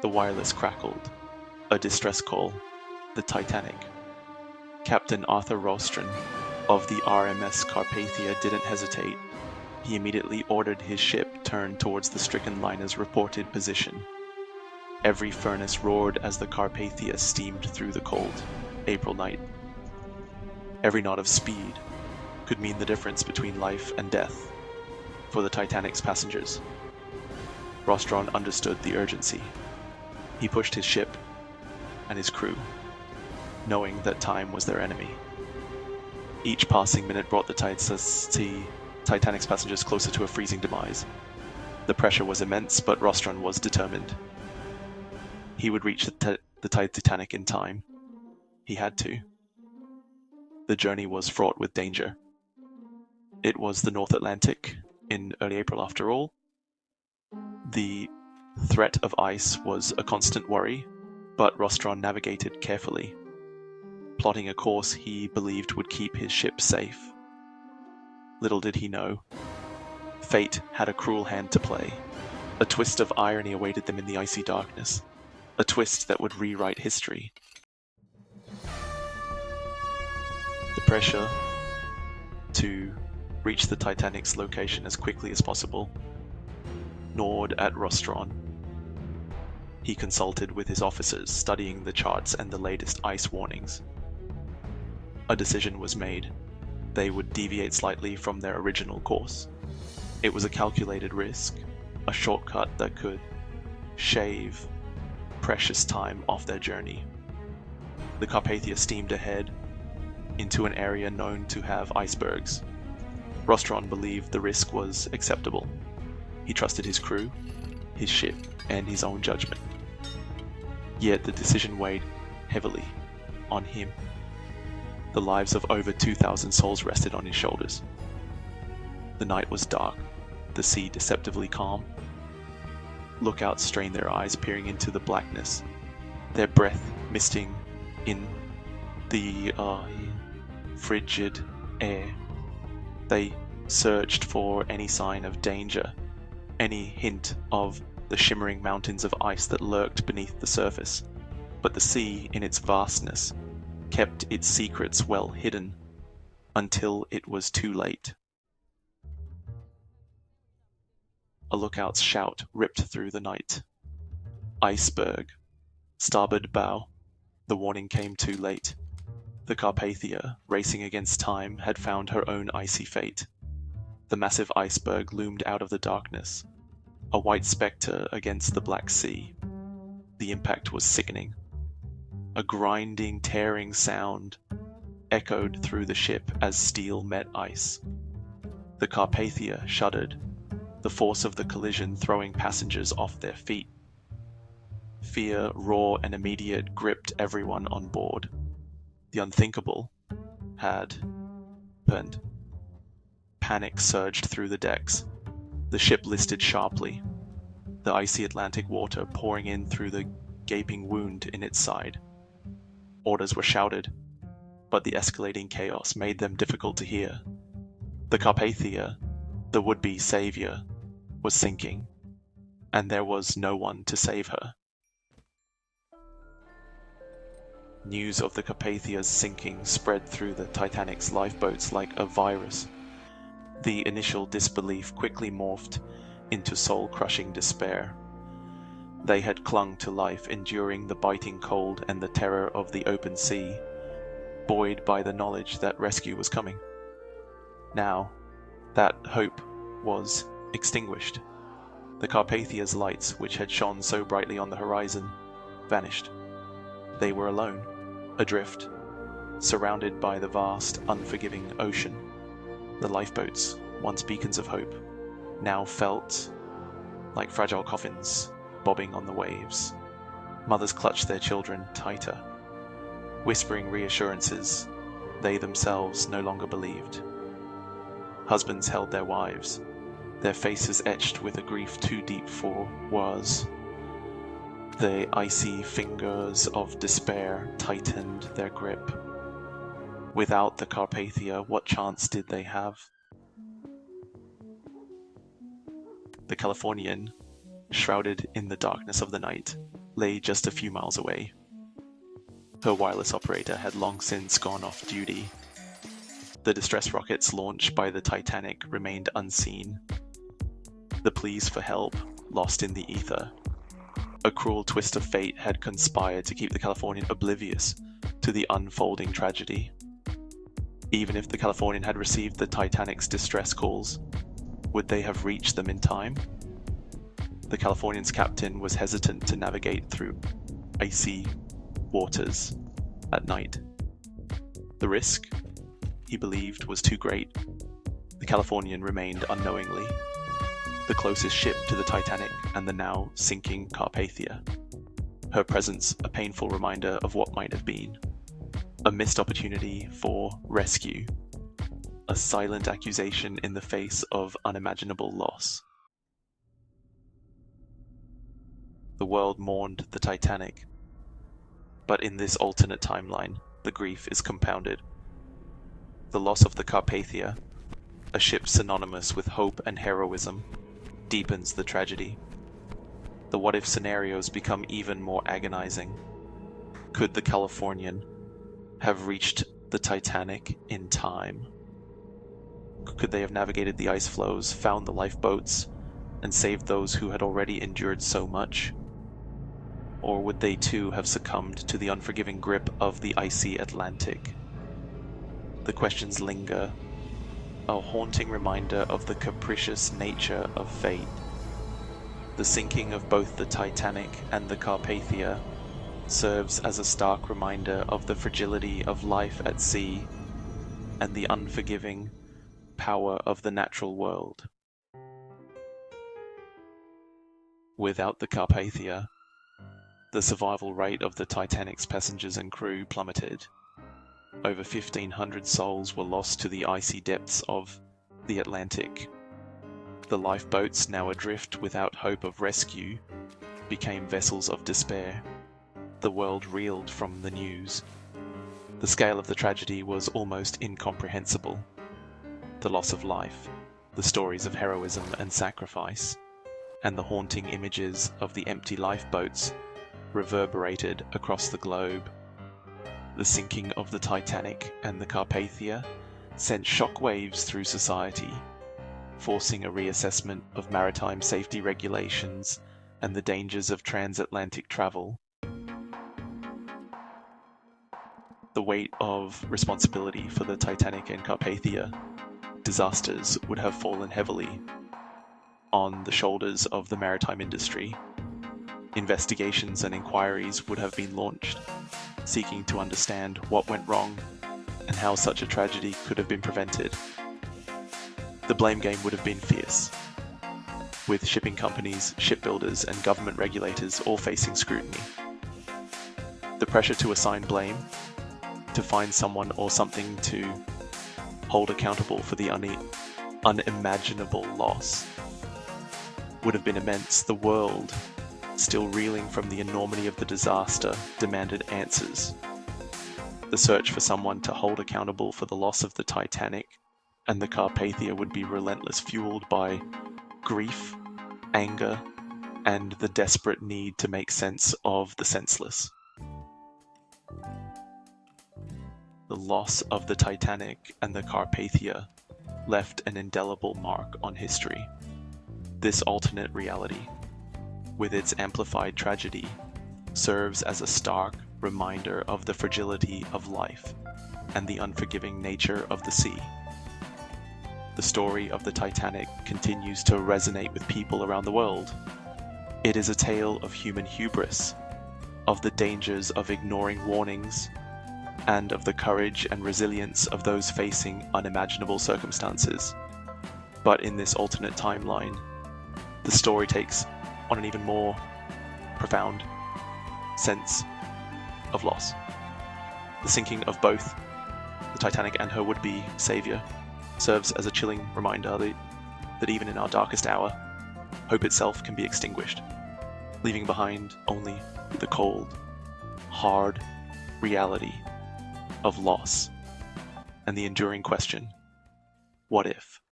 The wireless crackled. A distress call. The Titanic. Captain Arthur Rostron of the RMS Carpathia didn't hesitate. He immediately ordered his ship turned towards the stricken liner's reported position. Every furnace roared as the Carpathia steamed through the cold April night. Every knot of speed could mean the difference between life and death for the Titanic's passengers. Rostron understood the urgency. He pushed his ship and his crew, knowing that time was their enemy. Each passing minute brought the Titanic's passengers closer to a freezing demise. The pressure was immense, but Rostron was determined. He would reach the Titanic in time. He had to. The journey was fraught with danger. It was the North Atlantic in early April after all. The threat of ice was a constant worry, but Rostron navigated carefully, plotting a course he believed would keep his ship safe. Little did he know, fate had a cruel hand to play. A twist of irony awaited them in the icy darkness, a twist that would rewrite history. The pressure to reach the Titanic's location as quickly as possible gnawed at Rostron. He consulted with his officers, studying the charts and the latest ice warnings. A decision was made. They would deviate slightly from their original course. It was a calculated risk, a shortcut that could shave precious time off their journey. The Carpathia steamed ahead into an area known to have icebergs. Rostron believed the risk was acceptable. He trusted his crew, his ship, and his own judgment. Yet the decision weighed heavily on him. The lives of over 2,000 souls rested on his shoulders. The night was dark, the sea deceptively calm. Lookouts strained their eyes, peering into the blackness, their breath misting in the frigid air. They searched for any sign of danger, any hint of the shimmering mountains of ice that lurked beneath the surface. But the sea, in its vastness, kept its secrets well hidden until it was too late. A lookout's shout ripped through the night. Iceberg. Starboard bow. The warning came too late. The Carpathia, racing against time, had found her own icy fate. The massive iceberg loomed out of the darkness, a white spectre against the black sea. The impact was sickening. A grinding, tearing sound echoed through the ship as steel met ice. The Carpathia shuddered, the force of the collision throwing passengers off their feet. Fear, raw and immediate, gripped everyone on board. The unthinkable had happened. Panic surged through the decks. The ship listed sharply, the icy Atlantic water pouring in through the gaping wound in its side. Orders were shouted, but the escalating chaos made them difficult to hear. The Carpathia, the would-be saviour, was sinking, and there was no one to save her. News of the Carpathia's sinking spread through the Titanic's lifeboats like a virus. The initial disbelief quickly morphed into soul-crushing despair. They had clung to life, enduring the biting cold and the terror of the open sea, buoyed by the knowledge that rescue was coming. Now, that hope was extinguished. The Carpathia's lights, which had shone so brightly on the horizon, vanished. They were alone, adrift, surrounded by the vast, unforgiving ocean. The lifeboats, once beacons of hope, now felt like fragile coffins bobbing on the waves. Mothers clutched their children tighter, whispering reassurances they themselves no longer believed. Husbands held their wives, their faces etched with a grief too deep for words. The icy fingers of despair tightened their grip. Without the Carpathia, what chance did they have? The Californian, shrouded in the darkness of the night, lay just a few miles away. Her wireless operator had long since gone off duty. The distress rockets launched by the Titanic remained unseen. The pleas for help lost in the ether. A cruel twist of fate had conspired to keep the Californian oblivious to the unfolding tragedy. Even if the Californian had received the Titanic's distress calls, would they have reached them in time? The Californian's captain was hesitant to navigate through icy waters at night. The risk, he believed, was too great. The Californian remained unknowingly the closest ship to the Titanic and the now sinking Carpathia. Her presence a painful reminder of what might have been. A missed opportunity for rescue. A silent accusation in the face of unimaginable loss. The world mourned the Titanic, but in this alternate timeline, the grief is compounded. The loss of the Carpathia, a ship synonymous with hope and heroism, deepens the tragedy. The what-if scenarios become even more agonizing. Could the Californian have reached the Titanic in time? Could they have navigated the ice floes, found the lifeboats, and saved those who had already endured so much? Or would they too have succumbed to the unforgiving grip of the icy Atlantic? The questions linger, a haunting reminder of the capricious nature of fate. The sinking of both the Titanic and the Carpathia serves as a stark reminder of the fragility of life at sea and the unforgiving power of the natural world. Without the Carpathia, the survival rate of the Titanic's passengers and crew plummeted. Over 1,500 souls were lost to the icy depths of the Atlantic. The lifeboats, now adrift without hope of rescue, became vessels of despair. The world reeled from the news. The scale of the tragedy was almost incomprehensible. The loss of life, the stories of heroism and sacrifice, and the haunting images of the empty lifeboats reverberated across the globe. The sinking of the Titanic and the Carpathia sent shockwaves through society, forcing a reassessment of maritime safety regulations and the dangers of transatlantic travel. The weight of responsibility for the Titanic and Carpathia disasters would have fallen heavily on the shoulders of the maritime industry. Investigations and inquiries would have been launched, seeking to understand what went wrong and how such a tragedy could have been prevented. The blame game would have been fierce, with shipping companies, shipbuilders, and government regulators all facing scrutiny. The pressure to assign blame, to find someone or something to hold accountable for the unimaginable loss, would have been immense. The world, still reeling from the enormity of the disaster, demanded answers. The search for someone to hold accountable for the loss of the Titanic and the Carpathia would be relentless, fueled by grief, anger, and the desperate need to make sense of the senseless. The loss of the Titanic and the Carpathia left an indelible mark on history. This alternate reality, with its amplified tragedy, serves as a stark reminder of the fragility of life and the unforgiving nature of the sea. The story of the Titanic continues to resonate with people around the world. It is a tale of human hubris, of the dangers of ignoring warnings, and of the courage and resilience of those facing unimaginable circumstances. But in this alternate timeline, the story takes on an even more profound sense of loss. The sinking of both the Titanic and her would-be saviour serves as a chilling reminder that even in our darkest hour, hope itself can be extinguished, leaving behind only the cold, hard reality of loss and the enduring question, what if?